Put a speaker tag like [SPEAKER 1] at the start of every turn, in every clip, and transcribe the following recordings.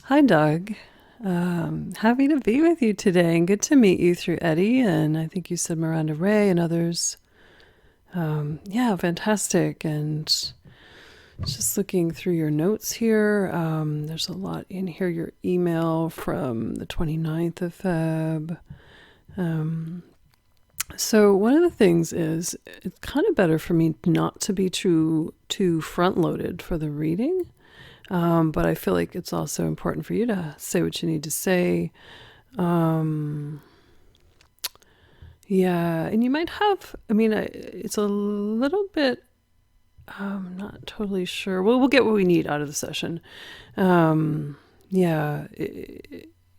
[SPEAKER 1] Hi, Doug. Happy to be with you today and good to meet you through Eddie. And I think you said Miranda Ray and others. Yeah, fantastic. And just looking through your notes here, there's a lot in here. Your email from the 29th of Feb. So one of the things is it's kind of better for me not to be too front loaded for the reading. But I feel like it's also important for you to say what you need to say. Um, yeah, and you might have, it's a little bit, not totally sure. Well, we'll get what we need out of the session. Yeah,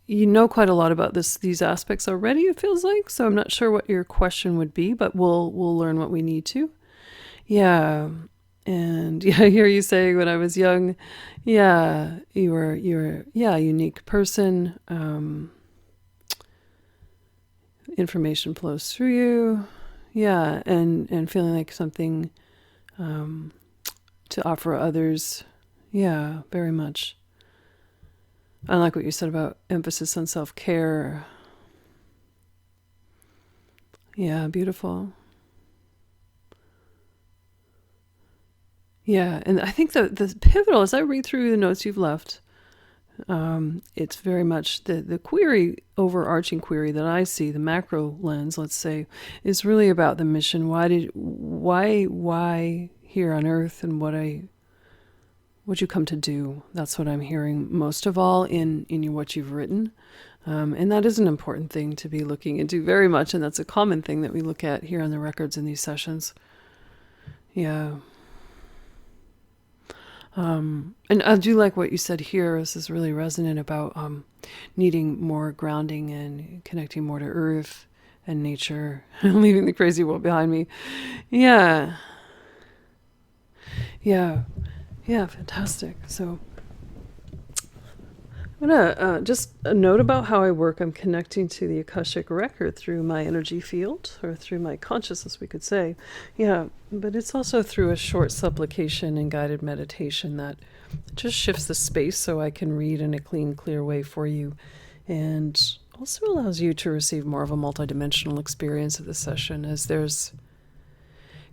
[SPEAKER 1] you know quite a lot about these aspects already, it feels like. So I'm not sure what your question would be, but we'll learn what we need to. Yeah. And yeah, I hear you saying when I was young, yeah, you were yeah, a unique person. Information flows through you. Yeah, and feeling like something to offer others. Yeah, very much. I like what you said about emphasis on self-care. Yeah, beautiful. Yeah, and I think the pivotal, as I read through the notes you've left, it's very much the query, overarching query that I see, the macro lens, let's say, is really about the mission. Why here on Earth, and what you come to do? That's what I'm hearing most of all in what you've written. And that is an important thing to be looking into very much, and that's a common thing that we look at here on the records in these sessions. Yeah. And I do like what you said here. This is really resonant about needing more grounding and connecting more to earth and nature, leaving the crazy world behind me. Yeah, yeah, yeah, fantastic. So I'm gonna just a note about how I work. I'm connecting to the Akashic record through my energy field, or through my consciousness, we could say. Yeah, but it's also through a short supplication and guided meditation that just shifts the space so I can read in a clean, clear way for you, and also allows you to receive more of a multidimensional experience of the session, as there's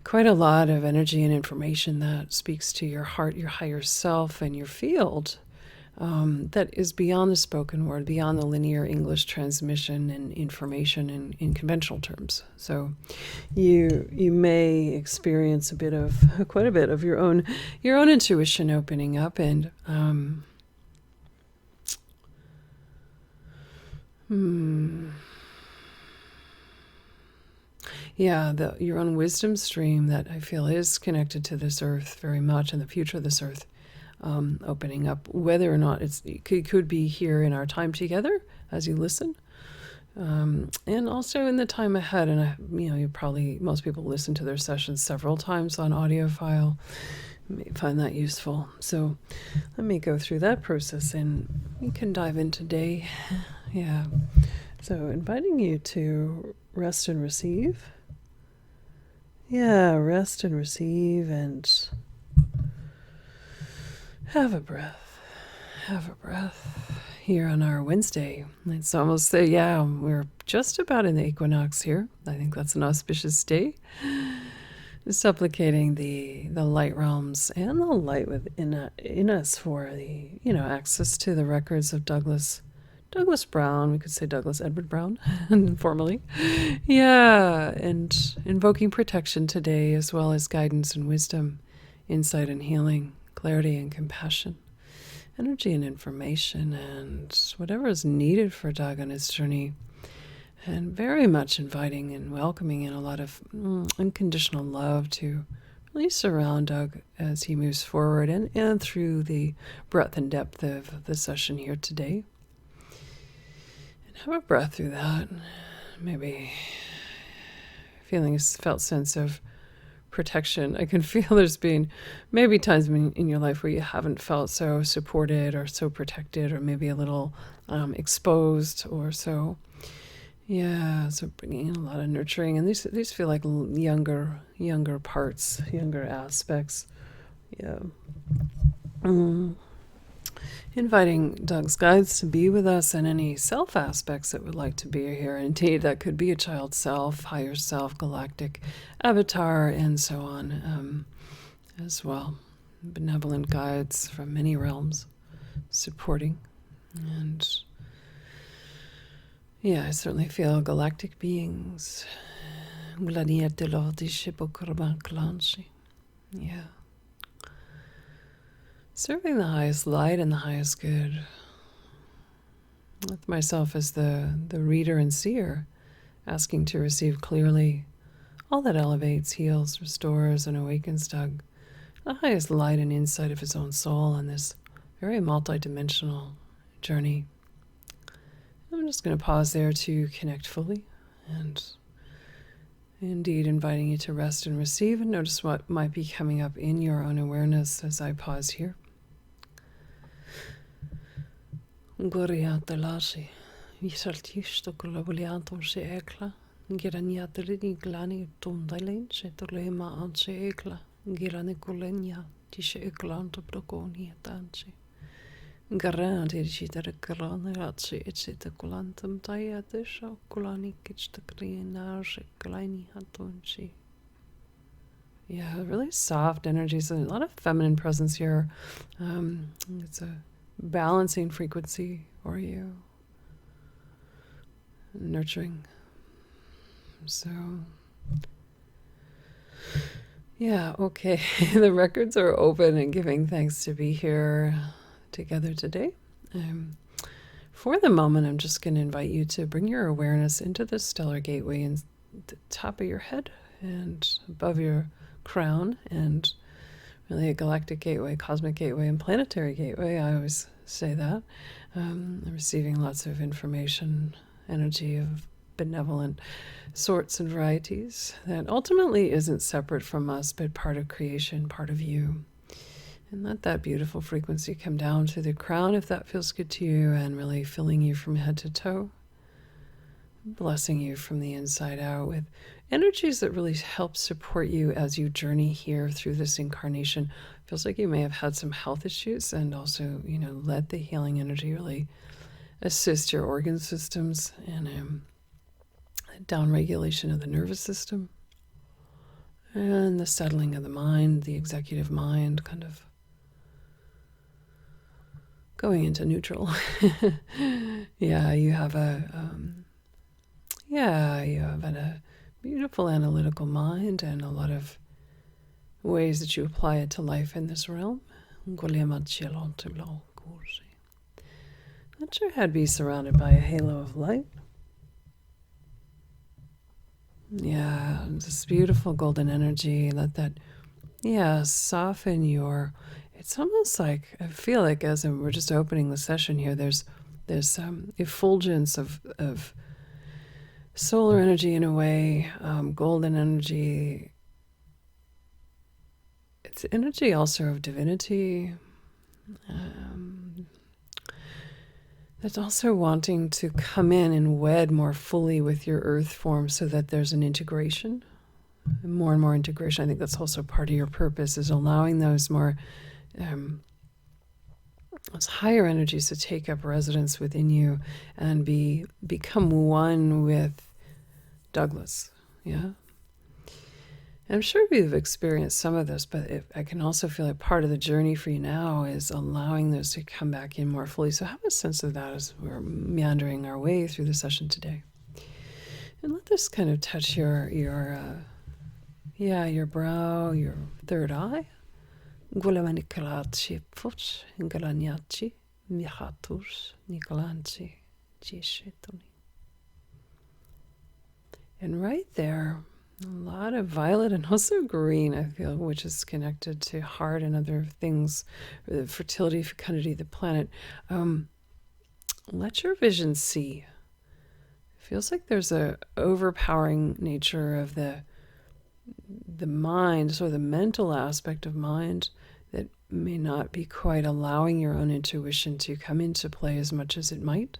[SPEAKER 1] quite a lot of energy and information that speaks to your heart, your higher self, and your field, that is beyond the spoken word, beyond the linear English transmission and information in conventional terms. So you may experience quite a bit of your own intuition opening up, and yeah, your own wisdom stream that I feel is connected to this earth very much, and the future of this earth. Opening up, whether or not it could be here in our time together as you listen, and also in the time ahead. And most people listen to their sessions several times on audio file. You may find that useful. So let me go through that process, and we can dive in today. Yeah. So inviting you to rest and receive. Yeah, rest and receive, and have a breath. Have a breath here on our Wednesday. It's almost, yeah, we're just about in the equinox here. I think that's an auspicious day. Supplicating the light realms and the light within in us for the access to the records of Douglas Brown. We could say Douglas Edward Brown, informally. Yeah, and invoking protection today, as well as guidance and wisdom, insight and healing, clarity and compassion, energy and information, and whatever is needed for Doug on his journey. And very much inviting and welcoming in a lot of unconditional love to really surround Doug as he moves forward, and through the breadth and depth of the session here today. And have a breath through that. Maybe feeling a felt sense of protection. I can feel there's been maybe times in your life where you haven't felt so supported or so protected, or maybe a little exposed or so. Yeah, so bringing in a lot of nurturing, and these feel like younger parts, younger aspects. Yeah. Inviting Doug's guides to be with us and any self aspects that would like to be here. Indeed, that could be a child self, higher self, galactic avatar, and so on as well. Benevolent guides from many realms supporting. And yeah, I certainly feel galactic beings. Yeah. Serving the highest light and the highest good. With myself as the reader and seer, asking to receive clearly all that elevates, heals, restores, and awakens Doug, the highest light and insight of his own soul on this very multidimensional journey. I'm just going to pause there to connect fully, and indeed inviting you to rest and receive and notice what might be coming up in your own awareness as I pause here. Goriatalashi, Visaltisto Colabolianto se Ekla, Giraniatri Glani Tundalen, Setolema Anse Ekla, Giranicolenia, Tisha Eklanto Proconi Tanci. Garante Citar Granazzi, etc. Colantum Tayadisha, Colani Kitch the Cleanage, Glani Hatonci. Yeah, really soft energies, a lot of feminine presence here. It's a balancing frequency for you, nurturing. So, yeah, okay. The records are open and giving thanks to be here together today. For the moment, I'm just going to invite you to bring your awareness into the stellar gateway in the top of your head and above your crown, and really a galactic gateway, cosmic gateway, and planetary gateway. I always say that. Receiving lots of information, energy of benevolent sorts and varieties that ultimately isn't separate from us, but part of creation, part of you. And let that beautiful frequency come down to the crown if that feels good to you, and really filling you from head to toe, blessing you from the inside out with energies that really help support you as you journey here through this incarnation. Feels like you may have had some health issues, and also, let the healing energy really assist your organ systems and down regulation of the nervous system and the settling of the mind, the executive mind, kind of going into neutral. You have a beautiful analytical mind and a lot of ways that you apply it to life in this realm. Let your head be surrounded by a halo of light. Yeah, this beautiful golden energy. Let that, soften your. It's almost like, I feel like as we're just opening the session here, there's effulgence of solar energy in a way, golden energy. It's energy also of divinity. That's also wanting to come in and wed more fully with your earth form so that there's an integration, more and more integration. I think that's also part of your purpose, is allowing those more, those higher energies to take up residence within you and become one with Douglas. Yeah. And I'm sure we've experienced some of this, but I can also feel like part of the journey for you now is allowing those to come back in more fully. So have a sense of that as we're meandering our way through the session today. And let this kind of touch your brow, your third eye. And right there, a lot of violet and also green, I feel, which is connected to heart and other things, fertility, fecundity, the planet. Let your vision see. It feels like there's a overpowering nature of the mind, so the mental aspect of mind, that may not be quite allowing your own intuition to come into play as much as it might.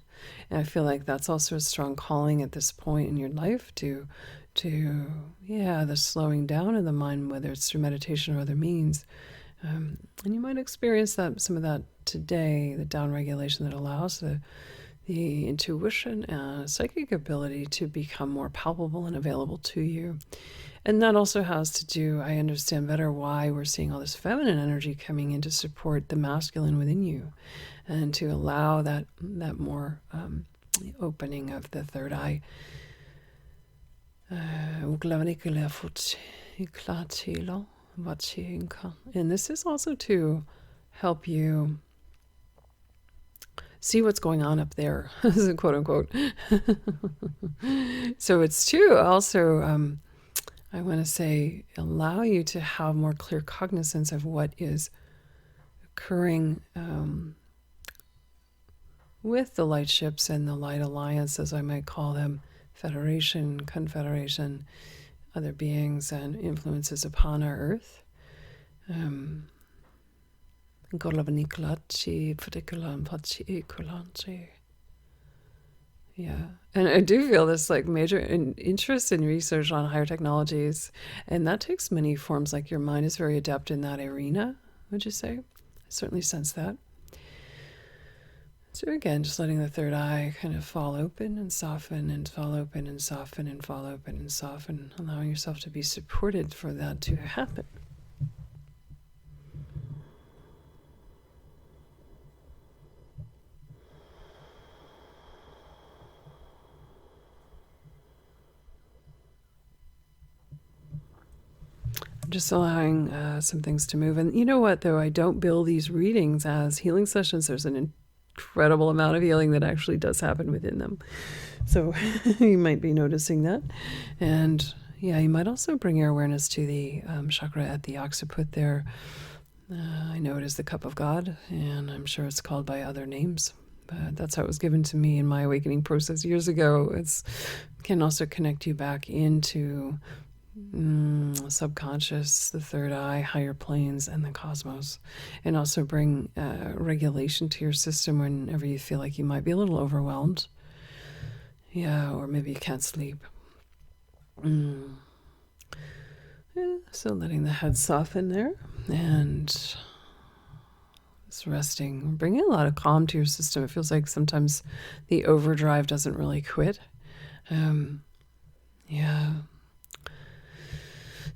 [SPEAKER 1] And I feel like that's also a strong calling at this point in your life to the slowing down of the mind, whether it's through meditation or other means, And you might experience some of that today, the downregulation that allows the intuition and psychic ability to become more palpable and available to you. And that also has to do, I understand better why we're seeing all this feminine energy coming in to support the masculine within you and to allow that more opening of the third eye. And this is also to help you see what's going on up there, quote unquote. So it's to also, I want to say, allow you to have more clear cognizance of what is occurring with the light ships and the light alliance, as I might call them, federation, confederation, other beings and influences upon our earth. Yeah, and I do feel this like major interest in research on higher technologies, and that takes many forms. Like your mind is very adept in that arena, would you say? I certainly sense that. So again, just letting the third eye kind of fall open and soften and fall open and soften and fall open and soften, allowing yourself to be supported for that to happen. Just allowing some things to move. And you know what, though? I don't bill these readings as healing sessions. There's an incredible amount of healing that actually does happen within them. So you might be noticing that. And yeah, you might also bring your awareness to the chakra at the occiput there. I know it is the cup of God, and I'm sure it's called by other names. But that's how it was given to me in my awakening process years ago. It can also connect you back into subconscious, the third eye, higher planes, and the cosmos, and also bring regulation to your system whenever you feel like you might be a little overwhelmed. Yeah, or maybe you can't sleep. Yeah, so letting the head soften there and just resting, bringing a lot of calm to your system. It feels like sometimes the overdrive doesn't really quit. Yeah.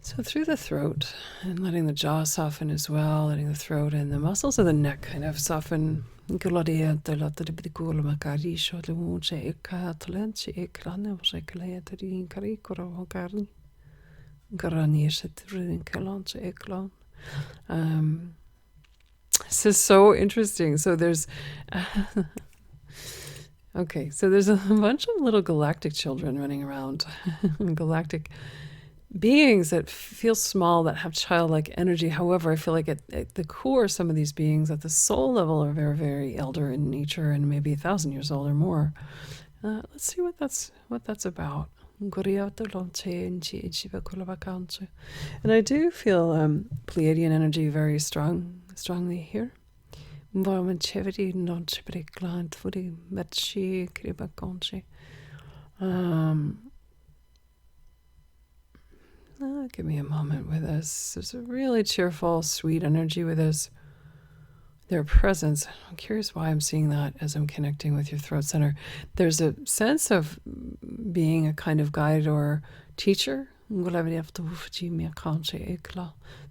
[SPEAKER 1] So through the throat, and letting the jaw soften as well, letting the throat and the muscles of the neck kind of soften. This is so interesting. So there's okay, so there's a bunch of little galactic children running around, galactic beings that feel small, that have childlike energy. However, I feel like at the core, some of these beings at the soul level are very, very elder in nature and maybe 1,000 years old or more. Let's see what that's about. And I do feel Pleiadian energy very strongly here. Give me a moment with us. There's a really cheerful, sweet energy with us. Their presence. I'm curious why I'm seeing that as I'm connecting with your throat center. There's a sense of being a kind of guide or teacher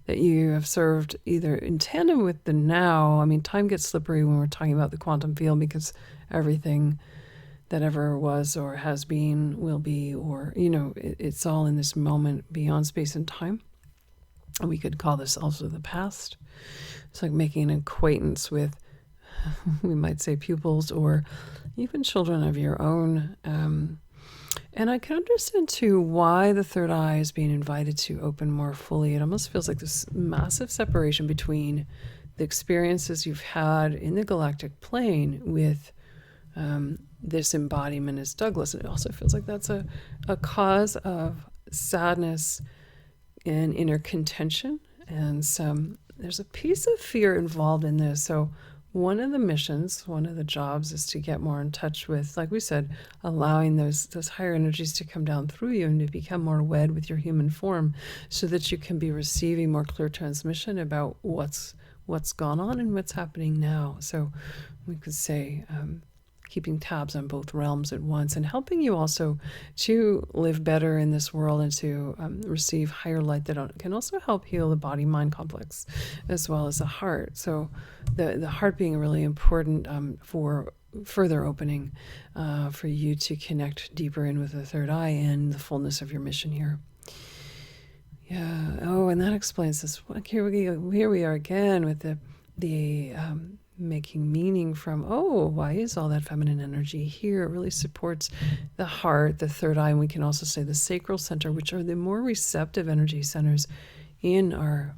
[SPEAKER 1] that you have served either in tandem with the now. I mean, time gets slippery when we're talking about the quantum field because everything that ever was or has been, will be, or, it's all in this moment beyond space and time. And we could call this also the past. It's like making an acquaintance with, we might say, pupils or even children of your own. And I can understand, too, why the third eye is being invited to open more fully. It almost feels like this massive separation between the experiences you've had in the galactic plane with this embodiment as Douglas. And it also feels like that's a cause of sadness and inner contention. And there's a piece of fear involved in this. So one of the missions, one of the jobs is to get more in touch with, like we said, allowing those higher energies to come down through you and to become more wed with your human form, so that you can be receiving more clear transmission about what's gone on and what's happening now. So we could say keeping tabs on both realms at once, and helping you also to live better in this world and to receive higher light that can also help heal the body-mind complex as well as the heart. So the heart being really important for further opening for you to connect deeper in with the third eye and the fullness of your mission here. Yeah. Oh, and that explains this. Here we are again with the making meaning from, oh, why is all that feminine energy here? It really supports the heart, the third eye, and we can also say the sacral center, which are the more receptive energy centers in our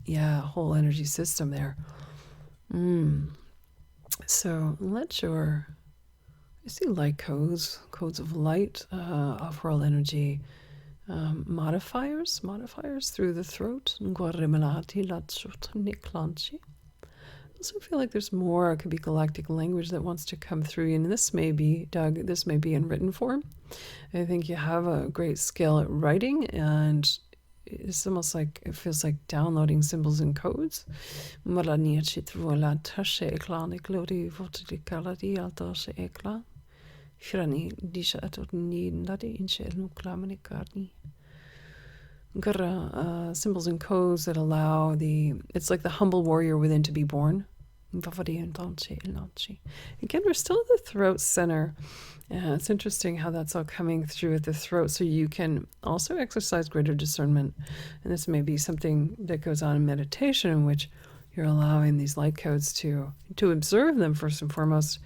[SPEAKER 1] whole energy system there. So I see light codes of light, off-world energy, modifiers through the throat. I also feel like there's more. It could be galactic language that wants to come through. And this may be, Doug, this may be in written form. I think you have a great skill at writing, and it's almost like, it feels like downloading symbols and codes. Symbols and codes that allow it's like the humble warrior within to be born. Again, we're still at the throat center. It's interesting how that's all coming through at the throat, so you can also exercise greater discernment. And this may be something that goes on in meditation, in which you're allowing these light codes to observe them first and foremost,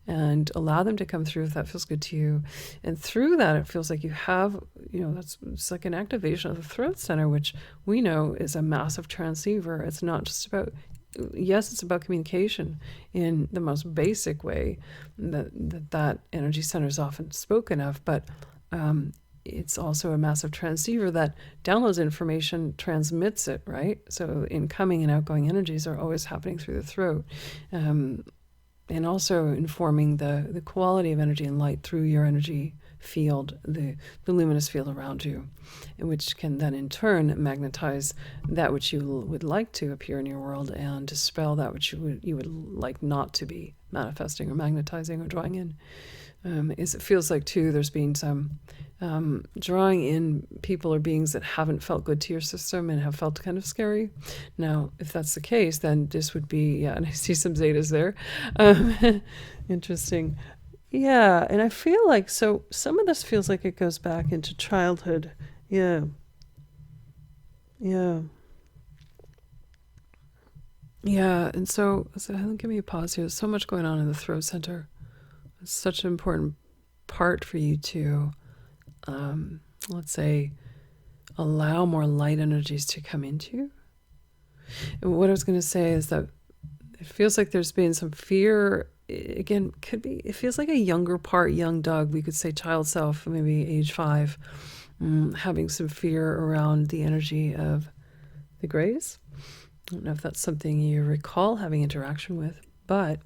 [SPEAKER 1] and allow them to come through if that feels good to you. And through that, it feels like you have, it's like an activation of the throat center, which we know is a massive transceiver. It's not just about, yes, it's about communication in the most basic way that energy center is often spoken of, but it's also a massive transceiver that downloads information, transmits it, right? So incoming and outgoing energies are always happening through the throat. And also informing the quality of energy and light through your energy field, the luminous field around you, which can then in turn magnetize that which you would like to appear in your world, and dispel that which you would like not to be manifesting or magnetizing or drawing in. It feels like too there's been some drawing in people or beings that haven't felt good to your system and have felt kind of scary. Now, if that's the case, then this would be, and I see some zetas there. Interesting. Yeah, and I feel like, so some of this feels like it goes back into childhood. Yeah. And so give me a pause here. There's so much going on in the throat center. It's such an important part for you to, let's say, allow more light energies to come into. And what I was going to say is that it feels like there's been some fear. Again, it feels like a younger part, young Doug, we could say child self, maybe age 5, having some fear around the energy of the grays. I don't know if that's something you recall having interaction with, but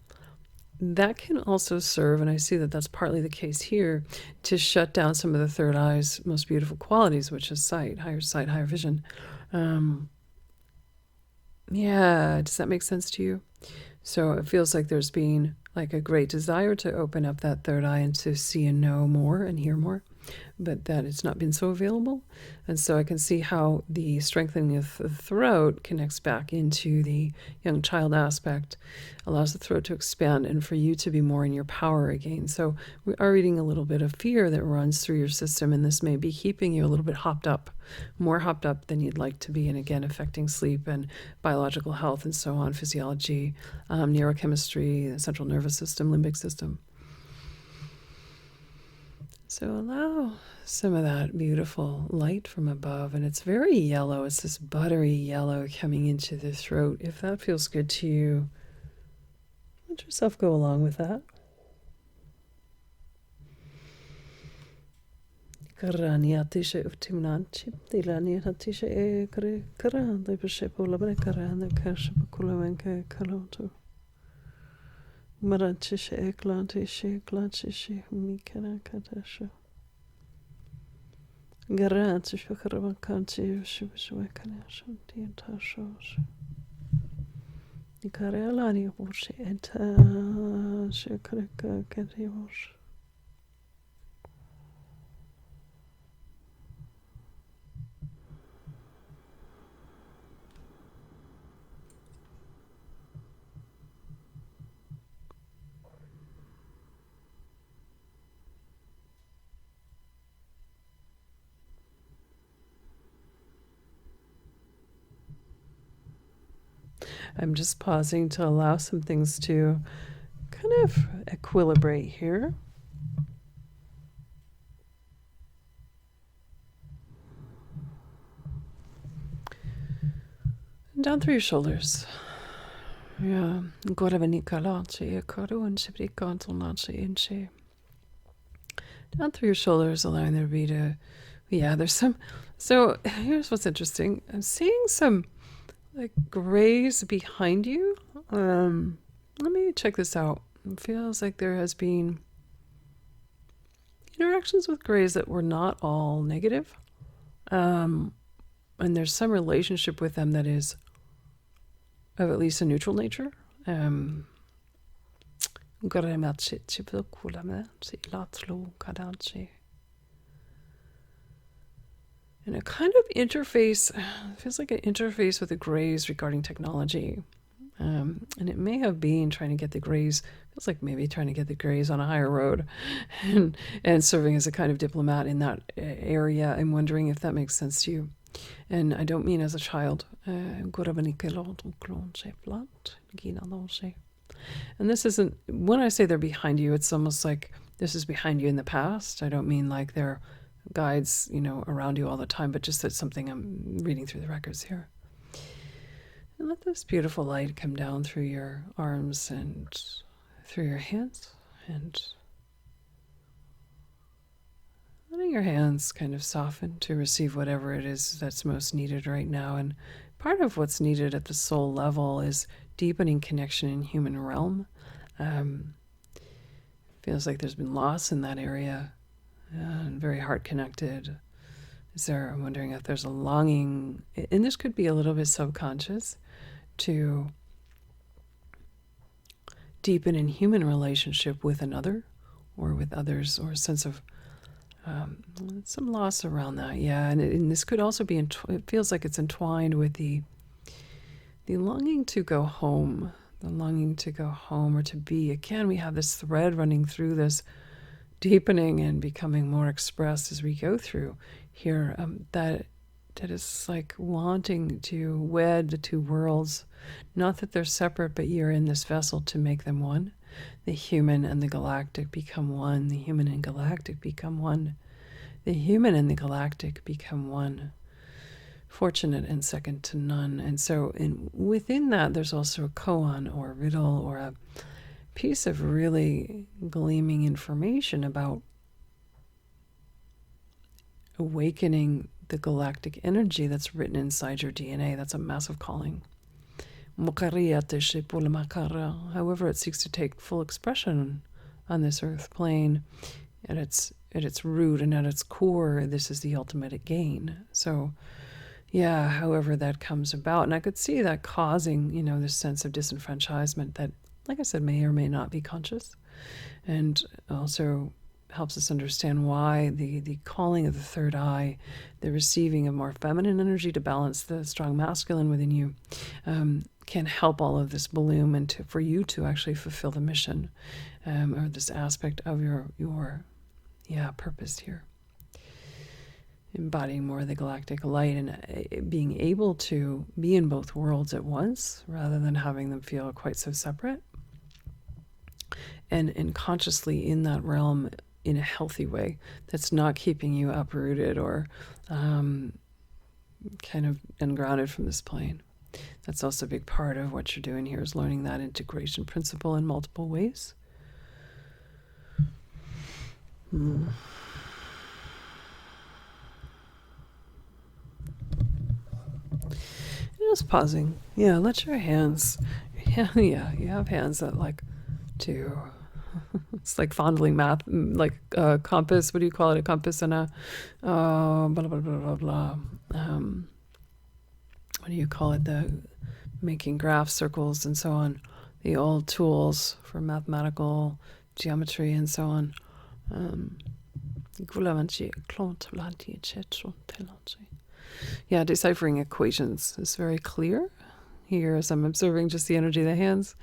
[SPEAKER 1] that can also serve, and I see that that's partly the case here, to shut down some of the third eye's most beautiful qualities, which is sight, higher vision. Does that make sense to you? So it feels like there's been like a great desire to open up that third eye and to see and know more and hear more, but that it's not been so available. And so I can see how the strengthening of the throat connects back into the young child aspect, allows the throat to expand and for you to be more in your power again. So we are reading a little bit of fear that runs through your system, and this may be keeping you a little bit hopped up, more hopped up than you'd like to be, and again affecting sleep and biological health and so on, physiology, neurochemistry, the central nervous system, limbic system. So allow some of that beautiful light from above, and it's very yellow. It's this buttery yellow coming into the throat. If that feels good to you, let yourself go along with that. Maratisha eklantisha eklantisha mikana katasha. Garantisha karavankanti shivashwakanisha tiantasha. Nikarelani bushi eta shakaraka kativosh. I'm just pausing to allow some things to kind of equilibrate here. And down through your shoulders. Yeah. Down through your shoulders, allowing there to be there's some. So here's what's interesting. I'm seeing some like grays behind you. Let me check this out. It feels like there has been interactions with grays that were not all negative. And there's some relationship with them that is of at least a neutral nature. And it kind of interface, feels like an interface with the grays regarding technology. And it may have been trying to get the grays, feels like maybe trying to get the grays on a higher road and serving as a kind of diplomat in that area. I'm wondering if that makes sense to you. And I don't mean as a child. And this isn't, when I say they're behind you, it's almost like this is behind you in the past. I don't mean like they're guides, around you all the time, but just that's something I'm reading through the records here. And let this beautiful light come down through your arms and through your hands, and letting your hands kind of soften to receive whatever it is that's most needed right now. And part of what's needed at the soul level is deepening connection in human realm. Feels like there's been loss in that area, and very heart connected. I'm wondering if there's a longing, and this could be a little bit subconscious, to deepen in human relationship with another or with others, or a sense of some loss around that. Yeah, and this could also be, it feels like it's entwined with the longing to go home, or to be. Again, we have this thread running through this, deepening and becoming more expressed as we go through here, that is like wanting to wed the two worlds. Not that they're separate, but you're in this vessel to make them one. The human and the galactic become one. The human and galactic become one. The human and the galactic become one. Fortunate and second to none. And so within that, there's also a koan or a riddle or a piece of really gleaming information about awakening the galactic energy that's written inside your DNA. That's a massive calling. However, it seeks to take full expression on this earth plane. At its root and at its core, this is the ultimate gain. So, yeah, however that comes about. And I could see that causing, this sense of disenfranchisement that, like I said, may or may not be conscious. And also helps us understand why the calling of the third eye, the receiving of more feminine energy to balance the strong masculine within you, can help all of this bloom and for you to actually fulfill the mission, or this aspect of your purpose here. Embodying more of the galactic light and being able to be in both worlds at once rather than having them feel quite so separate. And consciously in that realm in a healthy way that's not keeping you uprooted or kind of ungrounded from this plane. That's also a big part of what you're doing here, is learning that integration principle in multiple ways. Just pausing. Yeah, let your hands, you have hands that like to, it's like fondling math, like a compass. What do you call it? A compass and a, blah, blah, blah, blah, blah. What do you call it? The making graphs, circles, and so on. The old tools for mathematical geometry and so on. Yeah, deciphering equations is very clear here as I'm observing just the energy of the hands.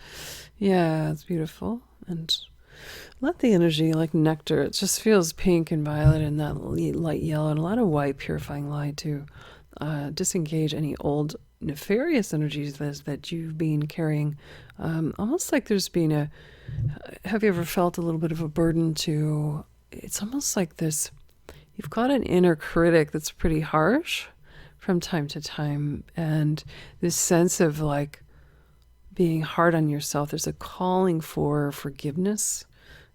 [SPEAKER 1] Yeah, it's beautiful. And let the energy, like nectar, it just feels pink and violet and that light yellow and a lot of white purifying light to disengage any old nefarious energies that you've been carrying. Almost like there's been have you ever felt a little bit of a burden to, it's almost like this, you've got an inner critic that's pretty harsh from time to time, and this sense of like being hard on yourself. There's a calling for forgiveness,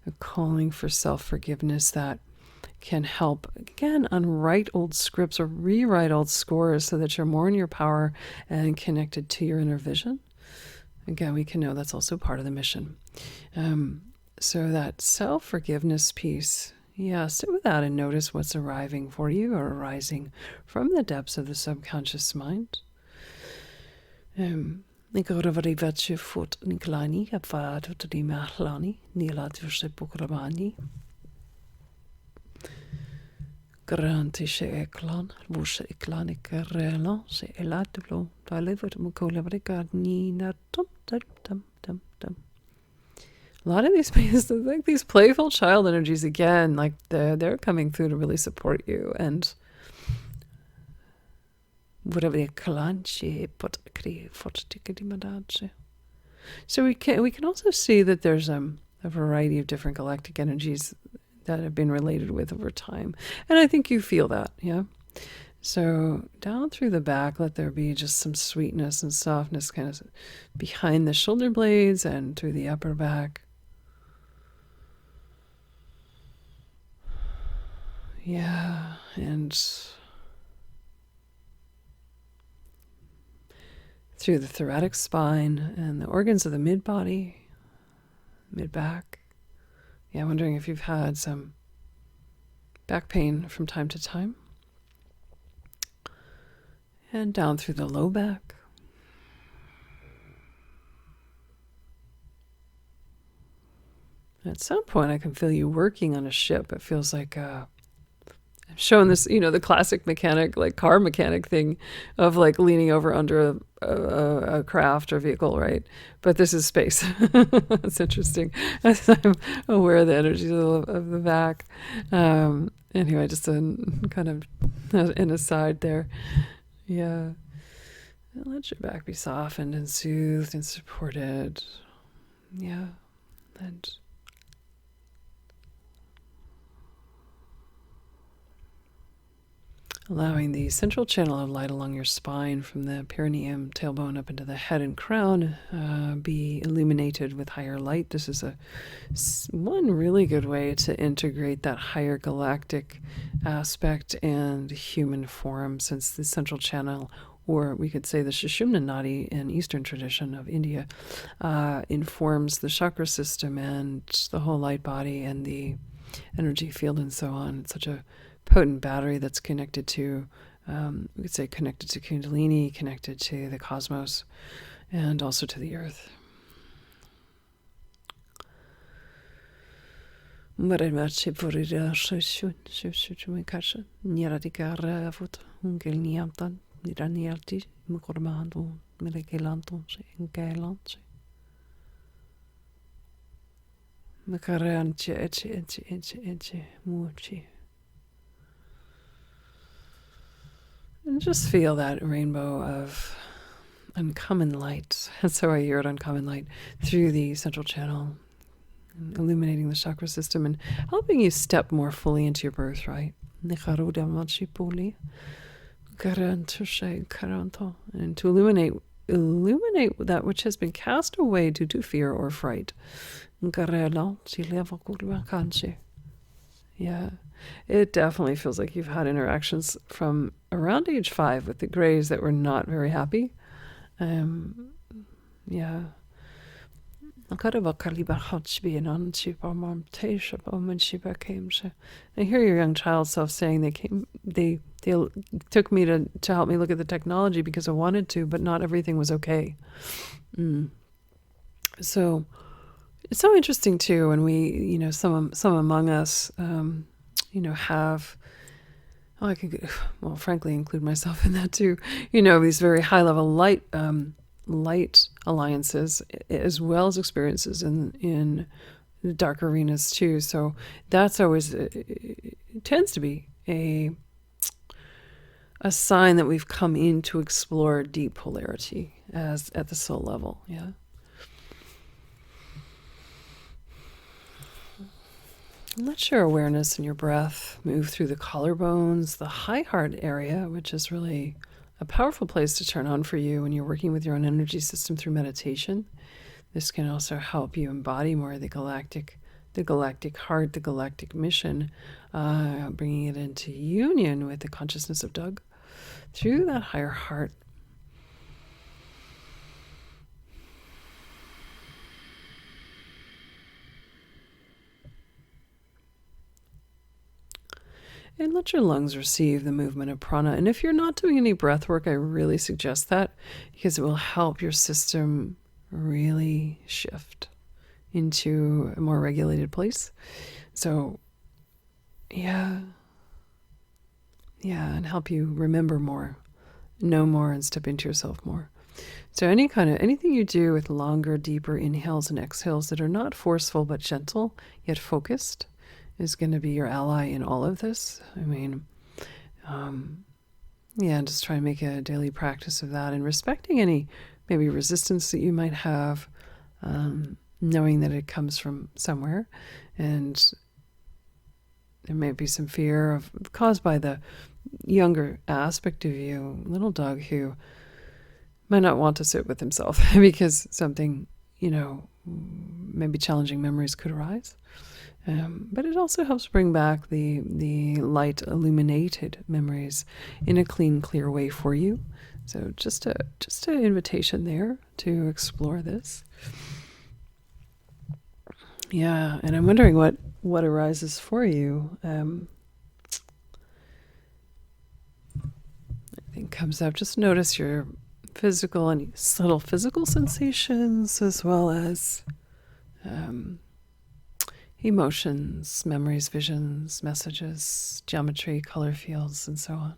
[SPEAKER 1] a calling for self-forgiveness that can help, again, unwrite old scripts or rewrite old scores so that you're more in your power and connected to your inner vision. Again, we can know that's also part of the mission. So that self-forgiveness piece, yeah, sit with that and notice what's arriving for you or arising from the depths of the subconscious mind. Ik hoor wat ik wat je voet in kleini heb vaart tot die machlani niet laat je se pokramani. Garanti se eklan, woese eklan ik relan se elat de blo. Daar levert me kolen wat ik had niet naar tom. A lot of these pieces, like these playful child energies, again, like they're coming through to really support you. And whatever they so we can also see that there's a variety of different galactic energies that have been related with over time. And I think you feel that, yeah? So down through the back, let there be just some sweetness and softness kind of behind the shoulder blades and through the upper back. Yeah, and through the thoracic spine and the organs of the mid-body, mid-back. Yeah, wondering if you've had some back pain from time to time. And down through the low back. At some point, I can feel you working on a ship. It feels like I'm showing this, the classic mechanic, like car mechanic thing of like leaning over under a craft or vehicle, right? But this is space. That's interesting. As I'm aware of the energies of the back. Anyway, just a kind of an aside there. Yeah. And let your back be softened and soothed and supported. Yeah. And allowing the central channel of light along your spine from the perineum, tailbone up into the head and crown be illuminated with higher light. This is one really good way to integrate that higher galactic aspect and human form, since the central channel, or we could say the Sushumna Nadi in Eastern tradition of India, informs the chakra system and the whole light body and the energy field and so on. It's such a potent battery that's connected to, we could say connected to Kundalini, connected to the cosmos, and also to the earth. And just feel that rainbow of uncommon light. That's how I hear it, uncommon light, through the central channel, illuminating the chakra system and helping you step more fully into your birthright. And to illuminate that which has been cast away due to fear or fright. Yeah, it definitely feels like you've had interactions from around age 5 with the Greys that were not very happy. Yeah. I hear your young child self saying they took me to help me look at the technology because I wanted to, but not everything was okay. So it's so interesting too when we, some among us, have, I could, well, frankly, include myself in that too. These very high level light alliances, as well as experiences in the dark arenas too. So that's always it tends to be a sign that we've come in to explore deep polarity as at the soul level. Yeah. Let your awareness and your breath move through the collarbones, the high heart area, which is really a powerful place to turn on for you when you're working with your own energy system through meditation. This can also help you embody more of the galactic heart, the galactic mission, bringing it into union with the consciousness of Doug through that higher heart. And let your lungs receive the movement of prana. And if you're not doing any breath work, I really suggest that because it will help your system really shift into a more regulated place. So, yeah, and help you remember more, know more, and step into yourself more. So anything you do with longer, deeper inhales and exhales that are not forceful but gentle, yet focused, is going to be your ally in all of this. I mean, just try and make a daily practice of that and respecting any maybe resistance that you might have, knowing that it comes from somewhere, and there may be some fear caused by the younger aspect of you, little Doug, who might not want to sit with himself because something, maybe challenging memories could arise. But it also helps bring back the light illuminated memories in a clean, clear way for you. So just an invitation there to explore this. Yeah, and I'm wondering what arises for you. I think comes up. Just notice your physical and subtle physical sensations, as well as emotions, memories, visions, messages, geometry, color fields, and so on.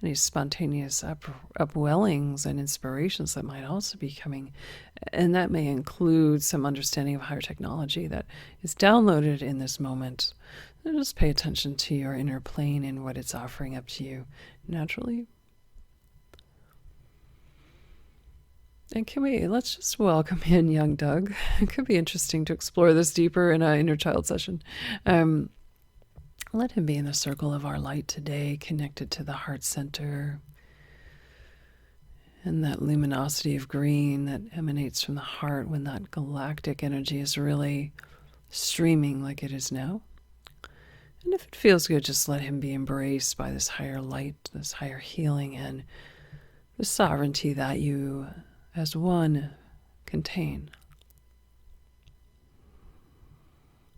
[SPEAKER 1] Any spontaneous upwellings and inspirations that might also be coming. And that may include some understanding of higher technology that is downloaded in this moment. And just pay attention to your inner plane and what it's offering up to you naturally. And let's just welcome in young Doug. It could be interesting to explore this deeper in an inner child session. Let him be in the circle of our light today, connected to the heart center. And that luminosity of green that emanates from the heart when that galactic energy is really streaming like it is now. And if it feels good, just let him be embraced by this higher light, this higher healing, and the sovereignty that you as one contain.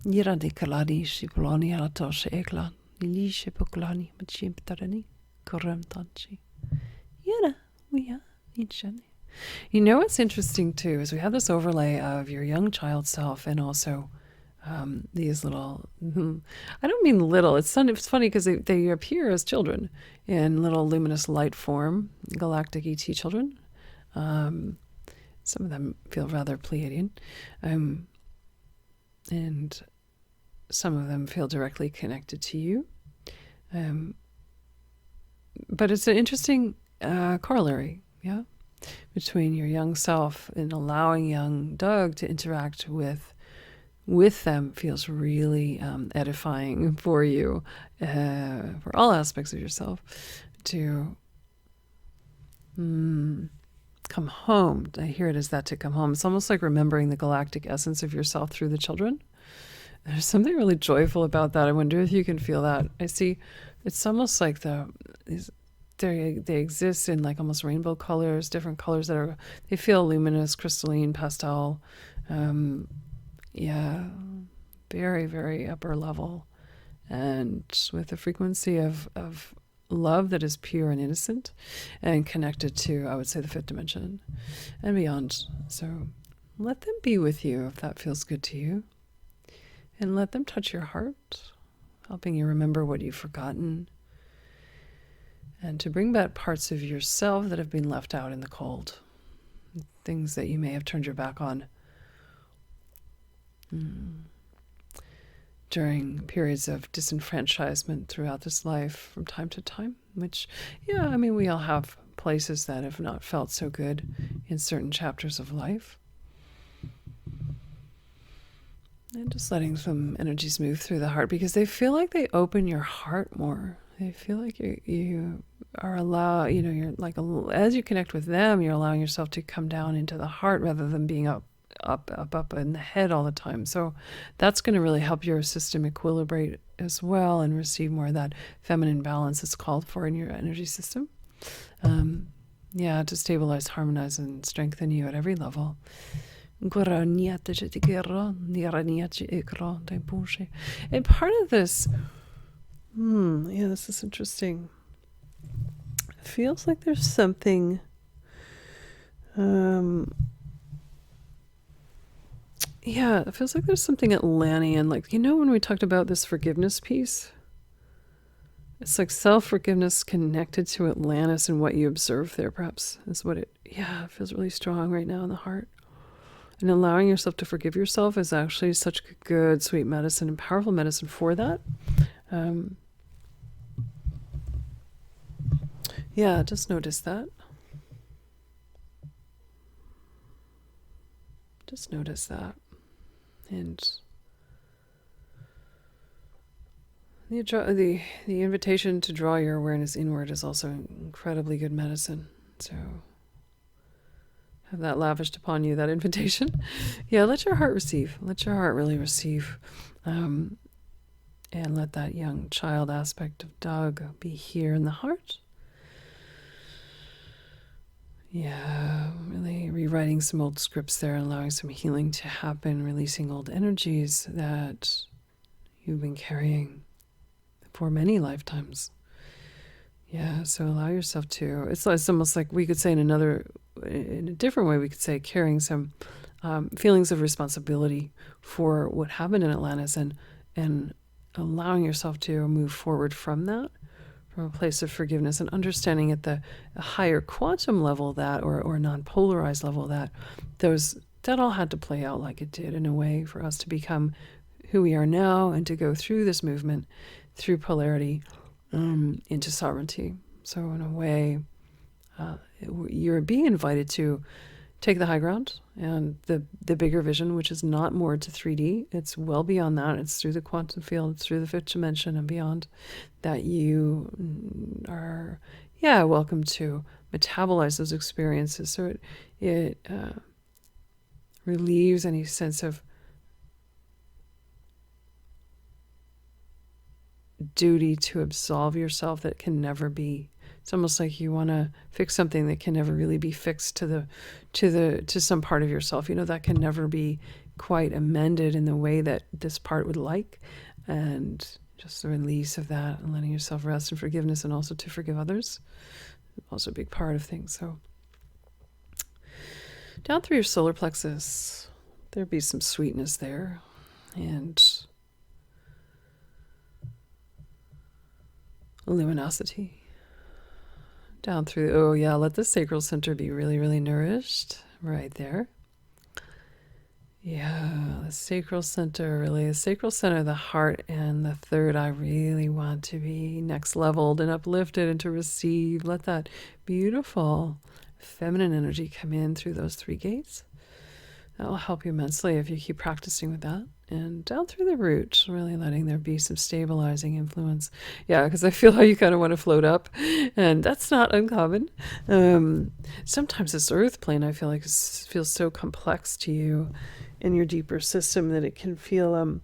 [SPEAKER 1] Yiradi kaladi shipoloni alatoshe eklan, ilishe poklani machimtarani koremtanchi. Yara, we are inchani. What's interesting too is we have this overlay of your young child self and also these little, I don't mean little, it's funny because they appear as children in little luminous light form, galactic ET children. Some of them feel rather Pleiadian, and some of them feel directly connected to you. But it's an interesting corollary, between your young self and allowing young Doug to interact with them feels really edifying for you, for all aspects of yourself, to come home. I hear it as that, to come home. It's almost like remembering the galactic essence of yourself through the children. There's something really joyful about that. I wonder if you can feel that. I see it's almost like they exist in like almost rainbow colors, different colors they feel luminous, crystalline, pastel. Yeah, very, very upper level. And with a frequency of love that is pure and innocent and connected to, I would say, the fifth dimension and beyond. So let them be with you if that feels good to you. And let them touch your heart, helping you remember what you've forgotten. And to bring back parts of yourself that have been left out in the cold. Things that you may have turned your back on during periods of disenfranchisement throughout this life from time to time. Which, yeah, I mean, we all have places that have not felt so good in certain chapters of life. And just letting some energies move through the heart because they feel like they open your heart more. They feel like you are allowed, you're like, as you connect with them, you're allowing yourself to come down into the heart rather than being up in the head all the time. So that's going to really help your system equilibrate as well and receive more of that feminine balance that's called for in your energy system. To stabilize, harmonize, and strengthen you at every level. And part of this, this is interesting. It feels like there's something, it feels like there's something Atlantean, like, when we talked about this forgiveness piece, it's like self-forgiveness connected to Atlantis and what you observe there, perhaps, is what it feels really strong right now in the heart. And allowing yourself to forgive yourself is actually such good, sweet medicine and powerful medicine for that. Just notice that. Just notice that. And the invitation to draw your awareness inward is also incredibly good medicine. So have that lavished upon you, that invitation. Let your heart receive. Let your heart really receive. And let that young child aspect of Doug be here in the heart. Really rewriting some old scripts there, allowing some healing to happen, releasing old energies that you've been carrying for many lifetimes. So allow yourself to, it's almost like we could say in a different way, we could say carrying some feelings of responsibility for what happened in Atlantis and allowing yourself to move forward from that, from a place of forgiveness and understanding at the higher quantum level or non-polarized level that all had to play out like it did in a way for us to become who we are now and to go through this movement through polarity into sovereignty. So in a way, you're being invited to take the high ground and the bigger vision, which is not moored to 3D. It's well beyond that. It's through the quantum field. It's through the fifth dimension and beyond that you are, welcome to metabolize those experiences. So it relieves any sense of duty to absolve yourself that can never be. It's almost like you want to fix something that can never really be fixed to some part of yourself. That can never be quite amended in the way that this part would like. And just the release of that and letting yourself rest in forgiveness and also to forgive others. Also a big part of things. So down through your solar plexus, there'd be some sweetness there. And luminosity. Down through, let the sacral center be really, really nourished right there. The sacral center, really, the sacral center of the heart and the third eye really want to be next leveled and uplifted and to receive. Let that beautiful feminine energy come in through those three gates. That will help you immensely if you keep practicing with that. And down through the root, really letting there be some stabilizing influence. Because I feel how you kind of want to float up, and that's not uncommon. Sometimes this earth plane, I feel like, feels so complex to you in your deeper system that it can feel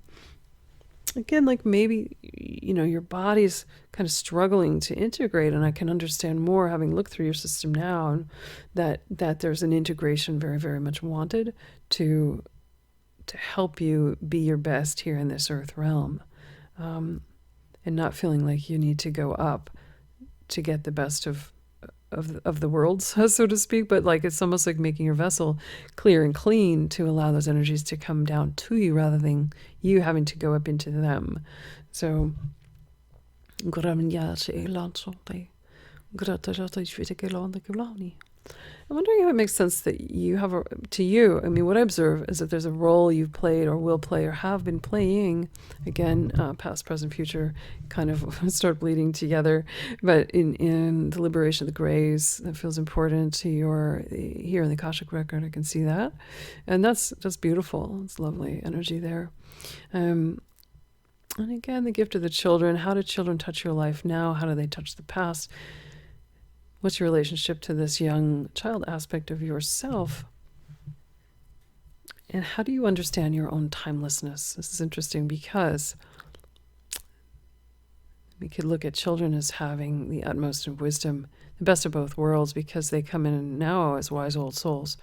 [SPEAKER 1] again, like maybe, your body's kind of struggling to integrate, and I can understand more having looked through your system now, and that there's an integration very, very much wanted to help you be your best here in this earth realm, and not feeling like you need to go up to get the best of the worlds, so to speak, but like it's almost like making your vessel clear and clean to allow those energies to come down to you rather than you having to go up into them. So I'm wondering if it makes sense that you have to you. I mean, what I observe is that there's a role you've played or will play or have been playing. Again, past, present, future kind of start bleeding together. But in the liberation of the grays, that feels important to your here in the Akashic record. I can see that, and that's beautiful. It's lovely energy there. And again, the gift of the children. How do children touch your life now? How do they touch the past? What's your relationship to this young child aspect of yourself? And how do you understand your own timelessness? This is interesting because we could look at children as having the utmost of wisdom, the best of both worlds, because they come in now as wise old souls.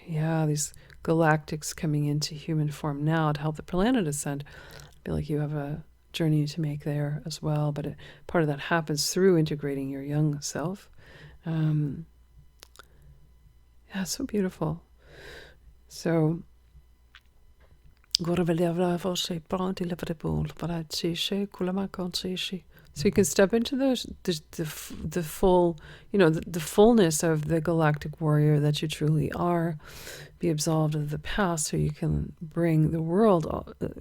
[SPEAKER 1] Yeah, these galactics coming into human form now to help the planet ascend. I feel like you have a journey to make there as well, but part of that happens through integrating your young self. Yeah, so beautiful. So you can step into the full, the fullness of the galactic warrior that you truly are. Be absolved of the past, so you can bring the world,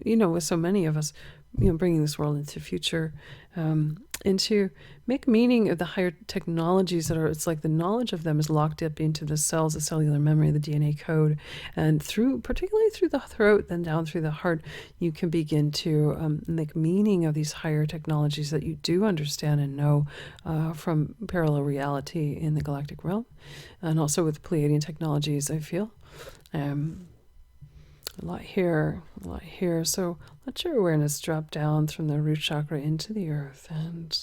[SPEAKER 1] with so many of us, bringing this world into the future, and to make meaning of the higher technologies it's like the knowledge of them is locked up into the cells, the cellular memory, the DNA code, and particularly through the throat, then down through the heart, you can begin to make meaning of these higher technologies that you do understand and know from parallel reality in the galactic realm, and also with Pleiadian technologies, I feel. A lot here. So let your awareness drop down from the root chakra into the earth. And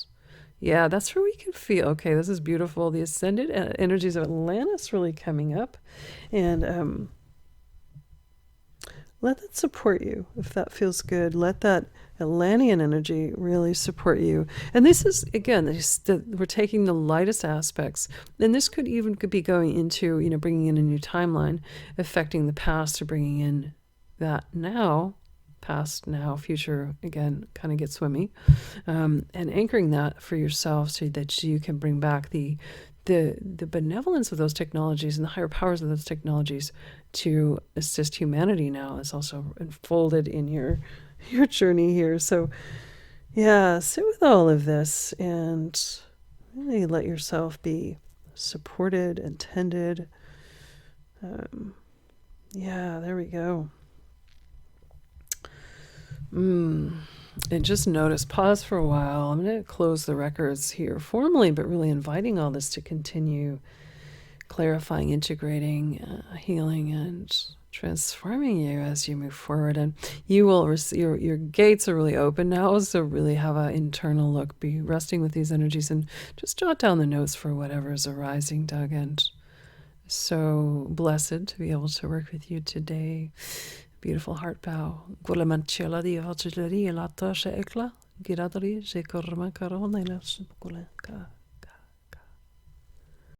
[SPEAKER 1] yeah, that's where we can feel, okay, this is beautiful. The ascended energies of Atlantis really coming up. And let that support you if that feels good. Let that Atlantean energy really support you. And this is, again, we're taking the lightest aspects. And this could be going into, bringing in a new timeline, affecting the past, or bringing in that now, past, now, future, again, kind of get swimmy, and anchoring that for yourself so that you can bring back the benevolence of those technologies and the higher powers of those technologies to assist humanity now is also enfolded in your journey here. So yeah, sit with all of this and really let yourself be supported and tended. Yeah, there we go. And just notice, pause for a while. I'm going to close the records here formally, but really inviting all this to continue clarifying, integrating, healing, and transforming you as you move forward. And you will your gates are really open now, so really have an internal look. Be resting with these energies and just jot down the notes for whatever is arising, Doug. And so blessed to be able to work with you today. Beautiful heart bow.